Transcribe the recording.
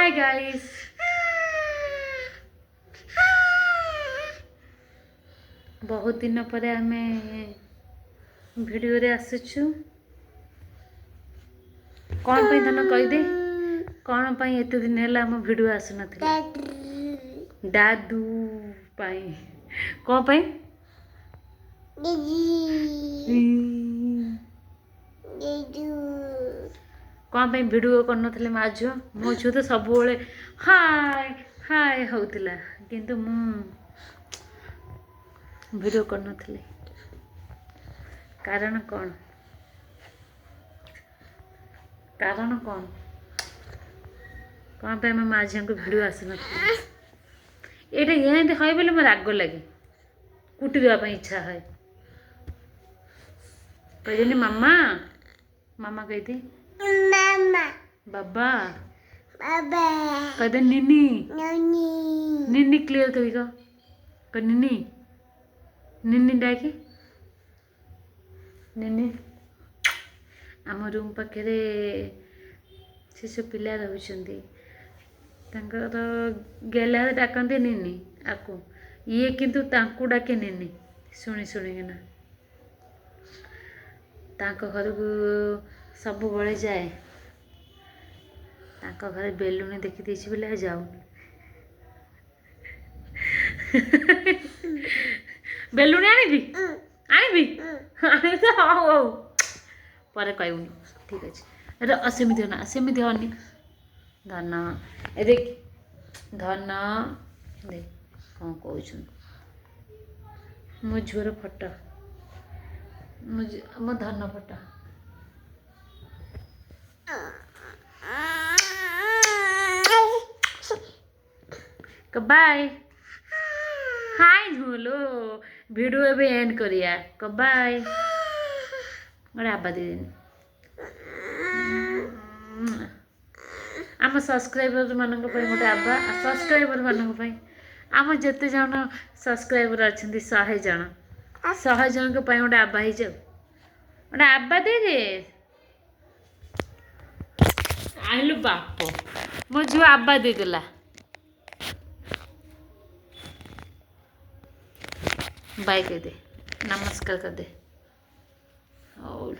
hi guys बहुत दिन पर आम भिडियो रे आसुछु कौन पे धन कहीदे कौन पाई एते दिन है आम भिडियो आसु नथिला दादू पाई कौन पाई कौन पाई भिडियो कर नथिले मा झियो मो झियो तो सब बेले हाय हाय होउतिला किंतु मु भिडियो कर नथिले कारण कौन कारण कौन कौन पे मैं माँ झील को भिडियो आसी ना ये ये है बोले मोर राग लगे कुटिया इच्छा है कहनी मामा मामा कहती मामा बाबा बाबा कहते निनी निनी क्लियर करी कह निनी निनी डाके निनी आम रूम पाखे से सब पिला रोचंती गेला डाकते निनी आको ये किंतु तांकु डाके निनी शुणी शुणिकिना तांको घर को सब बड़े जाए तांको घर बेलुनी देखी देछि बोले जाऊन बेलुनी आनिबी आनिबी आनि तो हाउ हाउ पर कहूनी ठीक अच्छे अरे सेमती होना सेमती हनी धन ए देख धन देख कौन कौन मो झुअर फटो मो धन फटो बाय हाय झूलो वीडियो एबे एंड करिया बाय गोटे आबा दीदी आम सब्सक्राइबर मान गोटे आबा सब्सक्राइबर मान आम जिते जन सब्सक्राइबर अच्छा 100 जन 100 जन गोटे आबा ही जाऊ गोटे आबा दे दे आइलु बाप मो झुआ आबा देदेला बाय कह दे नमस्कार कर दे और